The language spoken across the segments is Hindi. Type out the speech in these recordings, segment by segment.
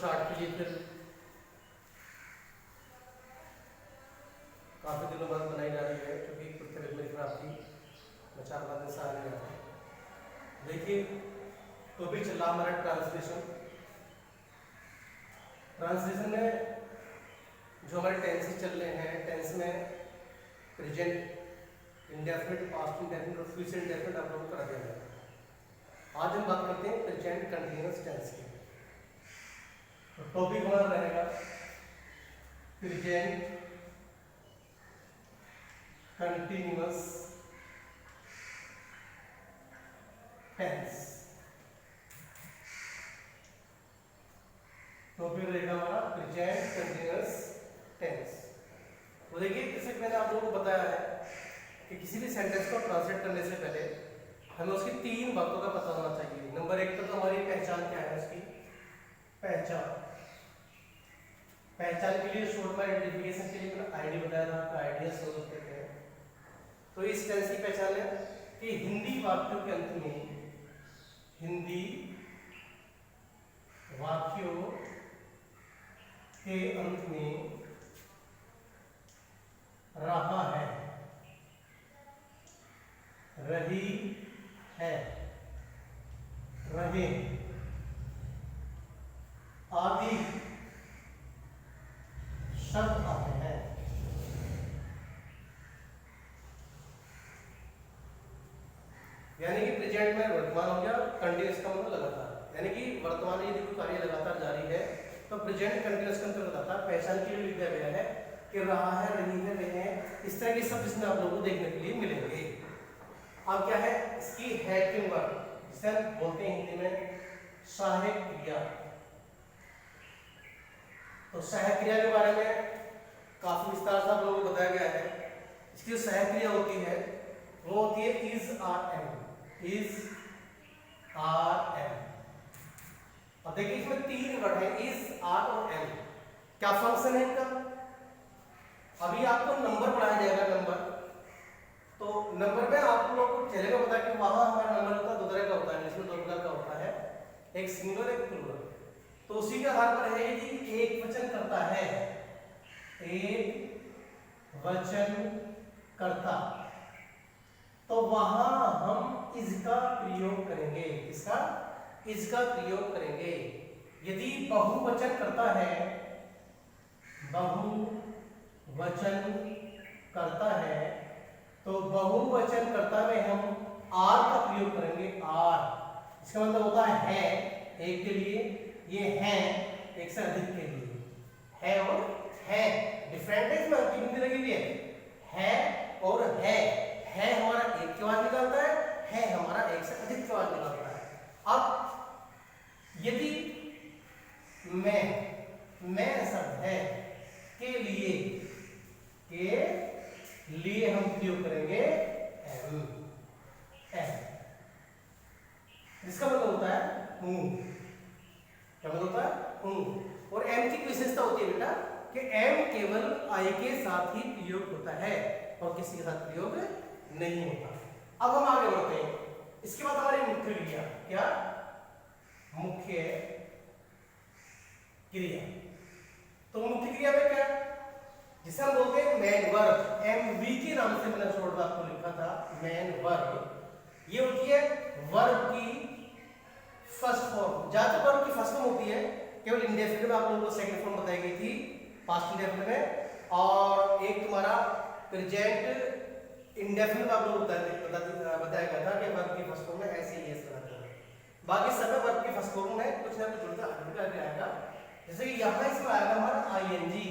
चार्ट के लिए फिर काफ़ी दिनों बाद बनाई जा रही है, क्योंकि कुछ तबीयत मेरी खराब थी, मैं 4-5 दिन से आ नहीं रहा था। देखिए, तो भी चल रहा हमारा ट्रांसलेशन में जो हमारे टेंसेस चल रहे हैं, टेंस में प्रेजेंट, इंडेफिनिट, पास्ट इंडेफिनिट और फ्यूचर इंडेफिनिट आप लोगों को करा दिया गया। आज हम बात करते हैं प्रेजेंट कंटीन्यूअस टेंस की। तो टॉपिक हमारा रहेगा प्रेजेंट कंटीन्यूअस टेंस। टॉपिक रहेगा हमारा प्रेजेंट कंटीन्यूअस टेंस। तो देखिए, जैसे कि मैंने आप लोगों को बताया है कि किसी भी सेंटेंस को ट्रांसलेट करने से पहले हमें उसकी 3 बातों का पता होना चाहिए। नंबर 1 तो हमारी पहचान क्या है, उसकी पहचान के लिए शॉर्ट में आइडेंटिफिकेशन के लिए मैंने आईडी बताया था, आपका आइडिया समझ सकते हैं। तो इस टेंस की पहचान है कि हिंदी वाक्यों के अंत में, हिंदी वाक्यों के अंत में रहा है, रही है, रहे आदि शब्द आते हैं। यानी कि प्रेजेंट में वर्तमान हो गया, कंटीन्यूअस का मतलब लगातार, यानी कि वर्तमान यदि कोई कार्य लगातार जारी है तो प्रेजेंट कंटीन्यूअस का मतलब लगातार। पहचान के लिए लिख दिया गया है कि रहा है, रही है, रहे हैं, इस तरह के शब्द इसमें आप लोगों को देखने के लिए मिलेंगे। अब क्या है इसकी हेल्पिंग वर्ब, जिसे हम बोलते हैं हिंदी में सहायक क्रिया। तो सहायक क्रिया के बारे में काफी विस्तार से आप लोगों को बताया गया है। इसकी जो सहायक क्रिया होती है वो होती है इज आर एम। अब देखिए, इसमें 3 वर्ड है, इज, आर और एम। क्या फंक्शन है इनका? अभी आपको नंबर पढ़ाया जाएगा, नंबर। तो नंबर में आप लोगों को चलेगा पता कि वहां हमारा नंबर होता है 2 तरह का होता है, जिसमें 2 प्रकार का होता है, एक सिंगुलर एक प्लूरल। तो उसी के आधार पर है कि एक वचन करता है, एक वचन करता, तो वहां हम इसका प्रयोग करेंगे। इसका इसका प्रयोग करेंगे। यदि बहुवचन करता है, बहुवचन करता है, तो बहुवचन कर्ता में हम आर का प्रयोग करेंगे। आर इसका मतलब होता है एक के लिए, ये है एक से अधिक के लिए। है और है डिफरेंट है, इसमें अंतिम बिंदु लगी हुई है और है हमारा एक की आवाज निकालता है हमारा एक से अधिक की आवाज निकालता है। अब यदि मैं शब्द है के लिए हम प्रयोग करेंगे एम। इसका मतलब होता है हूं। क्या मतलब होता है? हूं। और एम की विशेषता होती है बेटा कि एम केवल आई के साथ ही प्रयोग होता है और किसी के साथ प्रयोग नहीं होता। अब हम आगे बढ़ते हैं। इसके बाद हमारी मुख्य क्रिया, क्या? मुख्य क्रिया। तो मुख्य क्रिया में क्या, जिसे हम बोलते हैं मैन वर्ब, एमवी के नाम से मैंने शॉर्ट आपको लिखा था, मैन वर्ब। ये होती है वर्ब की फर्स्ट फॉर्म। ज्यादातर वर्ब की फर्स्ट फॉर्म होती है, केवल इंडेफिनिट में आप लोगों को सेकंड फॉर्म बताई गई थी, पास्ट इंडेफिनिट में, और एक तुम्हारा प्रेजेंट इंडेफिनिट आप लोगों को बताया गया था कि वर्ब की फर्स्ट फॉर्म में ऐसे ही रहता है। बाकी सब वर्ब की फर्स्ट फॉर्म में कुछ ना कुछ जुड़ता आएगा। जैसे कि यहां इसमें आएगा हमारा आईएनजी,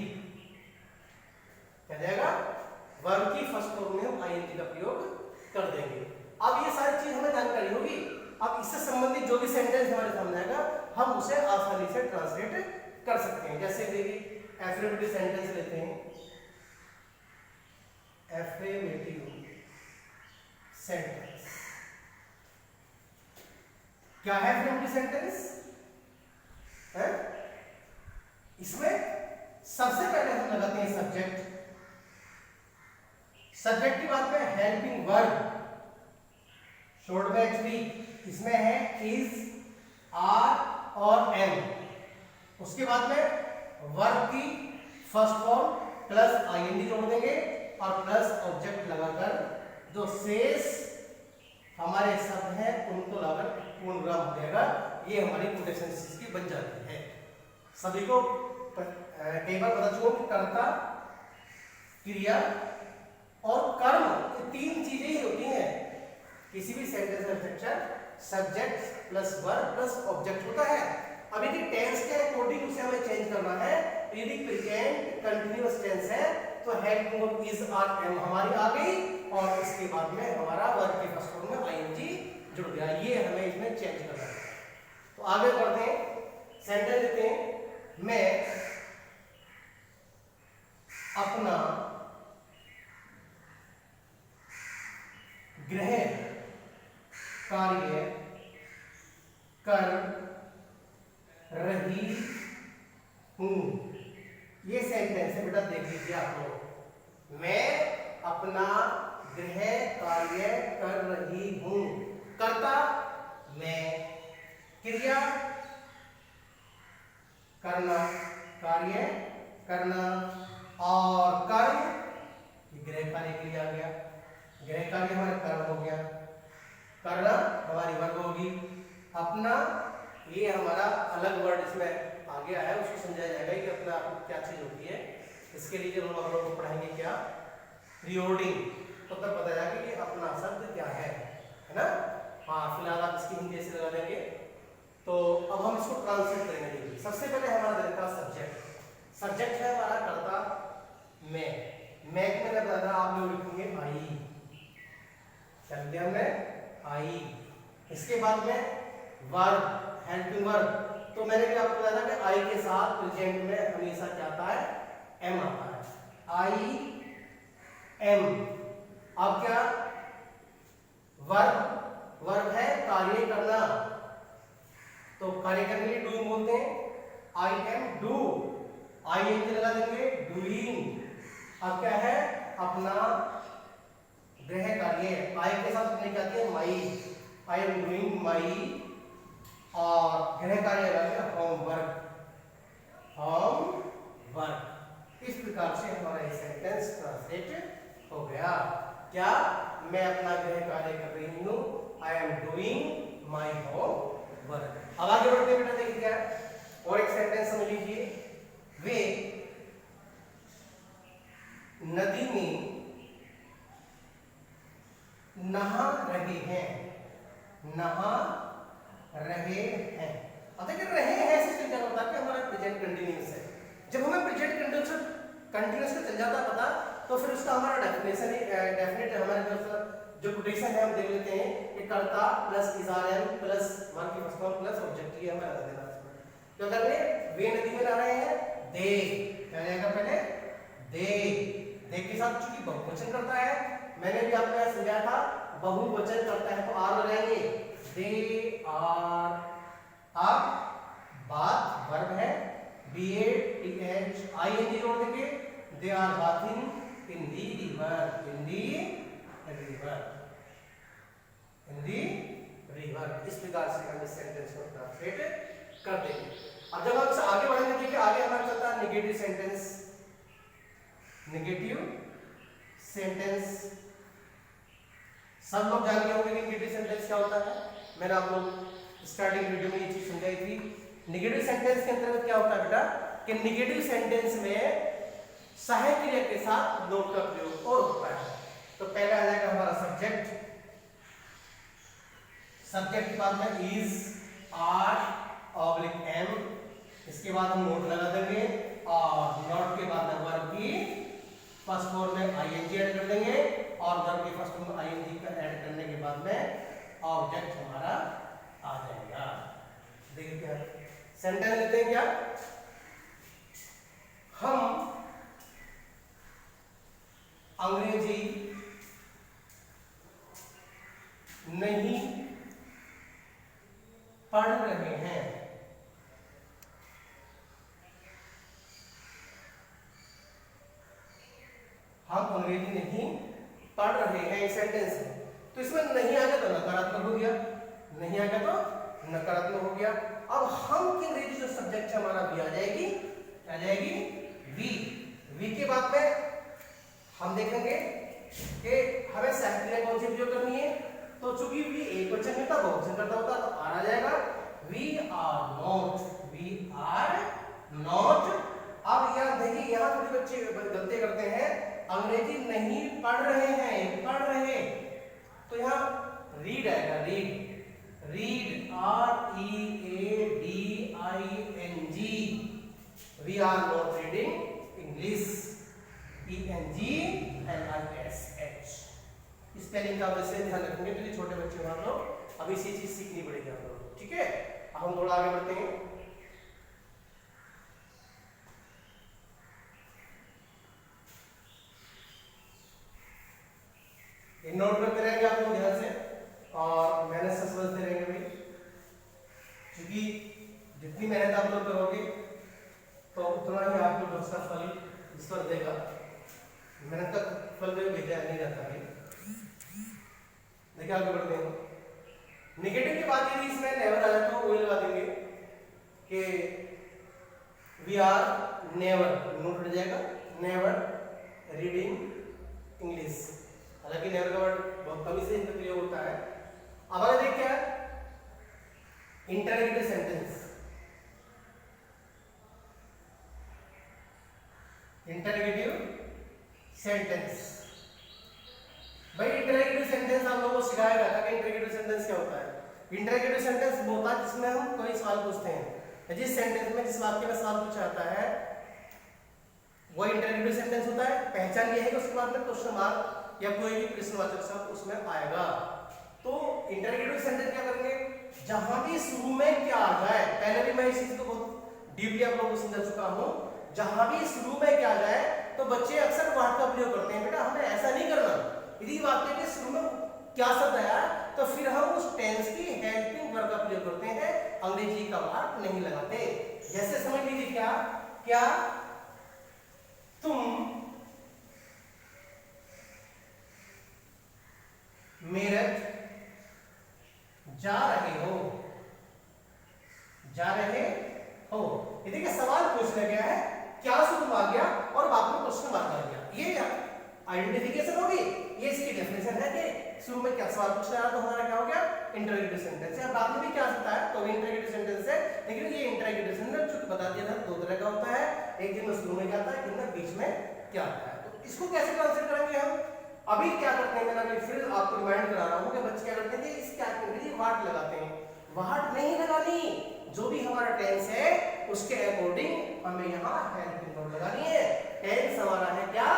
क्या जाएगा? वर्ब की फर्स्ट फॉर्म में हम आईएनजी का प्रयोग कर देंगे। अब ये सारी चीज हमें जानकारी होगी। अब इससे संबंधित जो भी सेंटेंस हमारे सामने आएगा हम उसे आसानी से ट्रांसलेट कर सकते हैं। जैसे देखिए एफर्मेटिव सेंटेंस लेते हैं, एफर्मेटिव सेंटेंस क्या है? एफर्मेटिव सेंटेंस है, इसमें सबसे पहले हम लगाते हैं सब्जेक्ट। सब्जेक्ट की बात में हेल्पिंग वर्ब, शॉर्ट में एचवी, इसमें है इज, आर और एम। उसके बाद में वर्ब की फर्स्ट फॉर्म प्लस आईएनजी जोड़ देंगे और प्लस ऑब्जेक्ट लगाकर जो शेष हमारे शब्द हैं उनको लाकर पूर्ण विराम हो जाएगा। ये हमारी कोटेशन की बन जाती है। सभी को कई बार पता चलो कि कर्ता, क्रिया और कर्म ये तीन चीजें ही होती हैं किसी भी सेंटेंस में। Structure subject plus verb plus object होता है। अब यदि टेंस के अकॉर्डिंग उसे हमें चेंज करना है, यदि प्रेजेंट कंटीन्यूअस टेंस है तो helping verb is are am हमारी आ गई और इसके बाद में हमारा वर्ब के फर्स्ट फॉर्म में आईएनजी जुड़ गया। ये हमें इसमें चेंज करना है। तो आगे बढ़ते हैं, सेंटेंस देते हैं मैं अपना गृह कार्य कर रही हूं। ये सेंटेंस है बेटा, देख लीजिए आप लोग। मैं अपना गृह कार्य कर रही हूं। कर्ता मैं, क्रिया करना, कार्य करना और कर्म गृह कार्य के लिए आ गया। गृह कार्य हमारा कर्म हो गया, करना हमारी वर्ब होगी, अपना ये हमारा अलग वर्ड इसमें आ गया है, उसको समझाया जाएगा कि अपना क्या चीज होती है। इसके लिए जब हम लोग को पढ़ाएंगे क्या रिओर्डिंग, तो तब पता जाएगा कि अपना शब्द क्या है ना। हाँ फिलहाल आप इसकी हिंदी ऐसे लगा देंगे। तो अब हम इसको ट्रांसलेट करेंगे। सबसे पहले हमारा देखा सब्जेक्ट। सब्जेक्ट है हमारा कर्ता मैं में बताया आप लोग लिखेंगे आई, क्या लिखा हमने आई। इसके बाद में वर्ब हेल्पिंग वर्ब, तो मैंने भी आपको बताया था कि आई के साथ प्रेजेंट में हमेशा क्या आता है एम आता है, आई एम। अब क्या वर्ब, वर्ब है कार्य करना, तो कार्य करने के लिए डूइंग बोलते हैं, I am do, I N लगा देंगे डूइंग। अब क्या है अपना गृह कार्य, आई के साथ अपने क्या आती है माई, आई एम डूइंग माई और गृह कार्य लगा होमवर्क, होमवर्क। इस प्रकार से हमारा ये सेंटेंस ट्रांसलेट हो गया। क्या मैं अपना गृह कार्य कर रही हूँ, I am doing my homework. अब आगे बढ़ते हैं बेटा, देखिए क्या है और एक सेंटेंस समझ लीजिए। वे नदी में नहा रहे हैं, नहा रहे हैं। अब देखिए रहे हैं से क्या होता है कि हमारा प्रेजेंट कंटीन्यूअस है। जब हमें प्रेजेंट कंटीन्यूअस का चल जाता है पता, तो फिर उसका हमारा डेफिनेशन डेफिनेट हमारे जो कोटेशन है हम देख लेते हैं कि कर्ता प्लस इज़ार प्लस वर्ब की फर्स्ट फॉर्म प्लस ऑब्जेक्ट, ये हमें लगा देना है। तो कर रहे वे नदी में नहा रहे हैं, दे क्या जाएगा पहले दे के साथ चूंकि बहुवचन करता है, मैंने भी आपको यहां समझाया था बहुवचन करता है तो आर लगाएंगे, दे आर। अब बात वर्ब है, B A T H I N G जोड़ देंगे, they are bathing in the river, in the river, in the river. इस प्रकार से हम इस सेंटेंस को ट्रांसलेट कर देंगे। अब जब हम आगे बढ़ेंगे, देखिए आगे हमारा चलता है नेगेटिव सेंटेंस। नेगेटिव सेंटेंस सब लोग जान गए होंगे कि नेगेटिव सेंटेंस क्या होता है। मैंने आप लोग स्टार्टिंग वीडियो में ये चीज समझाई थी। नेगेटिव सेंटेंस के अंतर्गत क्या होता है बेटा कि नेगेटिव सेंटेंस में सहायक क्रिया के साथ नोट का प्रयोग और होता है। तो पहले आ जाएगा हमारा सब्जेक्ट, सब्जेक्ट के बाद में इज, आर ऑब्लिक एम, इसके बाद हम नोट लगा देंगे और नोट के बाद में वर्ब की फर्स्ट फॉर्म में आईएनजी ऐड कर देंगे और वर्ब की फर्स्ट फॉर्म में आईएनजी का ऐड करने के बाद में ऑब्जेक्ट हमारा आ जाएगा। देखिए क्या सेंटेंस लेते हैं, क्या हम अंग्रेजी नहीं पढ़ रहे हैं, हम अंग्रेजी नहीं पढ़ रहे हैं, सेंटेंस है। तो इसमें नहीं आ गया तो नकारात्मक हो गया, नहीं आ गया तो नकारात्मक हो गया। अब हम अंग्रेजी जो सब्जेक्ट है हमारा वी आ जाएगी, आ जाएगी वी। वी के बाद में हम देखेंगे कि हमें साहित्य कौन सी प्रयोग करनी है। तो चूंकि वी एक वचन में था, बहुवचन करता होता, तो आ जाएगा we are not, we are not. अब यहाँ देखिए, यहाँ थोड़ी बच्चे गलती करते हैं, अंग्रेजी नहीं पढ़ रहे हैं, पढ़ रहे, तो यहाँ रीड आएगा, read, read, R E A D I N G. We are not reading English, E N G L I S H. Spelling का वैसे ध्यान रखेंगे, तो ये छोटे बच्चे मान लो अभी इसी चीज सीखनी पड़ेगी आप लोगों को, ठीक है। अब हम थोड़ा आगे बढ़ते हैं। नोट करते रहेंगे आप लोग ध्यान से, और मेहनत से समझते रहेंगे भाई, क्योंकि जितनी मेहनत आप लोग करोगे तो उतना ही आपको उसका फल ईश्वर देगा। मेहनत का फल भी बेकार नहीं रहता भाई। देखिए आगे बढ़ते हैं। नेगेटिव की बात यदि इसमें नेवर आया तो वही लगा देंगे कि वी आर नेवर, नोट हट जाएगा, नेवर रीडिंग इंग्लिश। हालांकि नेवर का वर्ड बहुत कम से प्रयोग होता है। अब अगर देखिए क्या इंटरगेटिव सेंटेंस, इंटरगेटिव सेंटेंस, भाई इंटरगेटिव सेंटेंस आप लोगों को सिखाया गया था कि इंटरगेटिव सेंटेंस क्या होता है। इंटरगेटिव सेंटेंस वो होता है जिसमें हम कोई सवाल पूछते हैं, जिस सेंटेंस में, जिस वाक्य में सवाल पूछा जाता है वो इंटरगेटिव सेंटेंस होता है। पहचान ये है कि उसके बाद में क्वेश्चन मार्क या कोई भी प्रश्नवाचक शब्द उसमें आएगा। तो इंटरगेटिव सेंटेंस क्या करेंगे, जहां भी शुरू में क्या आ जाए, पहले भी मैं इस चीज को बहुत डीपली आप लोगों को समझा चुका हूं, जहां भी शुरू में क्या आ जाए तो बच्चे अक्सर वाट का प्रयोग करते हैं। बेटा हमें ऐसा नहीं करना, यदि वाक्य के शुरू में क्या शब्द आया तो फिर हम उस टेंस की हेल्पिंग वर्ब का प्रयोग करते हैं, अंग्रेजी का वाट नहीं लगाते। जैसे समझ लीजिए, क्या क्या तुम मेरठ जा रहे हो, जा रहे हो। ये देखिए सवाल पूछा गया है, क्या शुरू आ गया और बाद में क्वेश्चन मार्क आ गया, ये आइडेंटिफिकेशन होगी। ये इसकी डेफिनेशन है कि शुरू में क्या सवाल पूछा रहा तो हमारा क्या हो गया, इंटरगेटिव सेंटेंस है। बाद में भी क्या आ सकता है तो भी इंटरगेटिव सेंटेंस है, लेकिन ये इंटरगेटिव सेंटेंस चूंकि बता दिया था दो तरह का होता है, एक जिनमें शुरू में क्या आता है, एक जिनमें बीच में क्या आता है। तो इसको कैसे ट्रांसलेट करेंगे हम, अभी क्या करते हैं, मैंने अभी फिर आपको रिमाइंड करा रहा हूं कि बच्चे क्या करते हैं, इस कैटेगरी वाट लगाते हैं। वाट नहीं लगानी, जो भी हमारा टेंस है उसके अकॉर्डिंग हमें यहाँ हेल्पिंग वर्ब लगानी है। टेंस हमारा है क्या,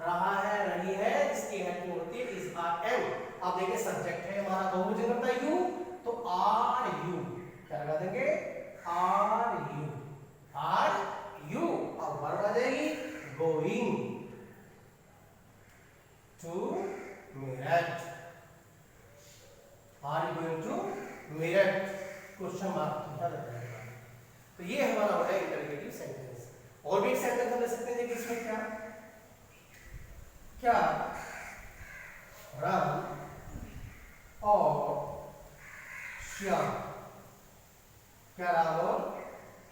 रहा है, रही है, इसकी हेल्पिंग होती है इज, आर, एम। अब देखिए सब्जेक्ट है हमारा बहुवचन करता है यू, तो आर यू क्या लगा देंगे, आर यू, आर यू। अब वर्ब आ जाएगी going to Meerut, are you going to Meerut, question mark याद रखिएगा। तो ये हमारा हो गया इंटरगेटिव सेंटेंस। और भी एक सेंटेंस हम ले सकते हैं कि इसमें क्या क्या राम और श्याम, क्या राम और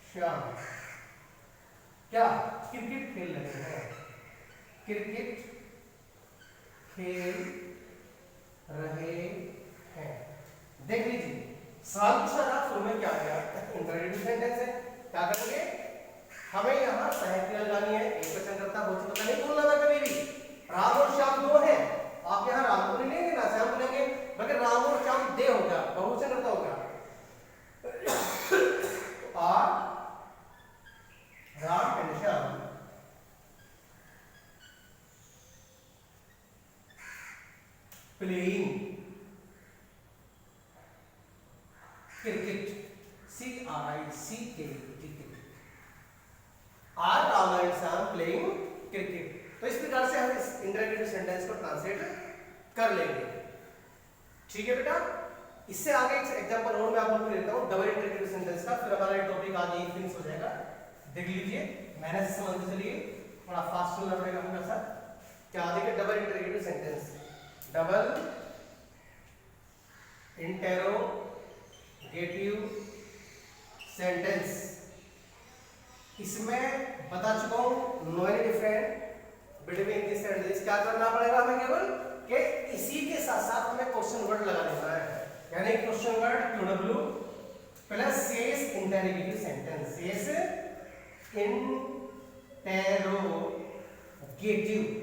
श्याम क्या क्रिकेट खेल रहे हैं, क्रिकेट खेल रहे हैं। देख लीजिए सवाल पूछा था, शुरू में क्या आ गया, इंटरगेटिव सेंटेंस है। क्या करेंगे, हमें यहाँ साहित्य लगानी है, एक वचन करता बहुवचन करता नहीं बोलना था कभी भी। राम और श्याम दो है, आप यहाँ राम को नहीं लेंगे ना श्याम को लेंगे, बल्कि राम और श्याम दे हो गया, बहुवचन करता हो गया। Ram and Shyam playing cricket, CRICK, are Ram and Shyam playing cricket. तो इस प्रकार से हम इस इंटरगेटिव सेंटेंस को ट्रांसलेट कर लेंगे, ठीक है बेटा। इससे आगे एक एग्जांपल और मैं आप लोगों को देता हूं डबल इंटरगेटिव सेंटेंस का, फिर हमारा टॉपिक आज यही फिनिश हो जाएगा। देख लीजिए, मैंने से समझते चलिए, थोड़ा फास्ट चलना पड़ेगा हमारे साथ। क्या देखिए double interrogative sentence, double interrogative गेटिव सेंटेंस। इसमें बता चुका हूं no any different between this and this. क्या करना पड़ेगा हमें केवल कि इसी के साथ साथ हमें क्वेश्चन वर्ड लगा देना है, यानी क्वेश्चन वर्ड क्यूडब्ल्यू प्लस सेस इंटेरोगेटिव सेंटेंस। सेस इंटेरोगेटिव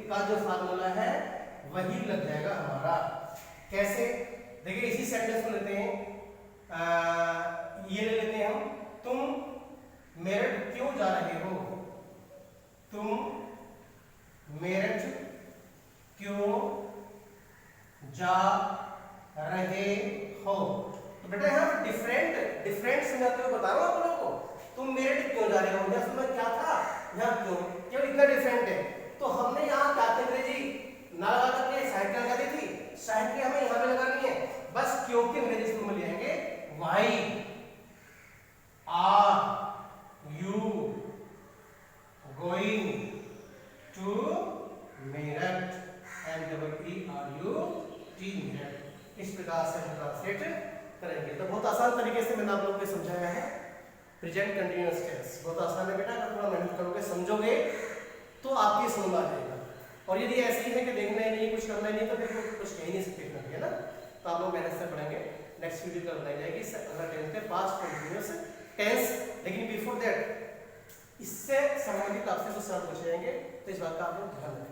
का जो फार्मूला है वही लग जाएगा हमारा। कैसे? देखिए इसी सेंटेंस को लेते हैं, ये ले लेते हैं हम, तुम मेरठ क्यों जा रहे हो? तुम मेरठ क्यों जा रहे हो? तो बेटा यहाँ डिफरेंट समझाते हुए बता रहा हूँ आप लोगों को, तुम मेरठ क्यों जा रहे हो? यहाँ सुनना क्या था, यहाँ क्यों, केवल इतना डिफरेंट है। तो हमने यहाँ क्या अंग्रेजी ना लगा करके साइड लगा दी थी, साइड की हमें यहाँ पे लगानी है, बस क्यों की अंग्रेजी में लिखेंगे why are you going to Meerut, MWERUT Meerut. इस प्रकार से हम ट्रांसलेट करेंगे। तो बहुत आसान तरीके से मैंने आप लोगों को समझाया है प्रेजेंट कंटीन्यूअस टेंस। बहुत आसान है बेटा, अगर थोड़ा मेहनत करोगे समझोगे तो आपकी समझ आ जाएगा। और यदि ऐसी है कि देखना ही नहीं, कुछ करना ही नहीं, तो फिर कुछ कह ही नहीं सकते है ना। तो आप लोग मेहनत से पढ़ेंगे। नेक्स्ट वीडियो कल बनाई जाएगी अगला टेंस के पास्ट कंटीन्यूअस टेंस। लेकिन बिफोर दैट इससे संबंधित आपसे कुछ सवाल पूछे जाएंगे, तो इस बात का आप लोग ध्यान रखें।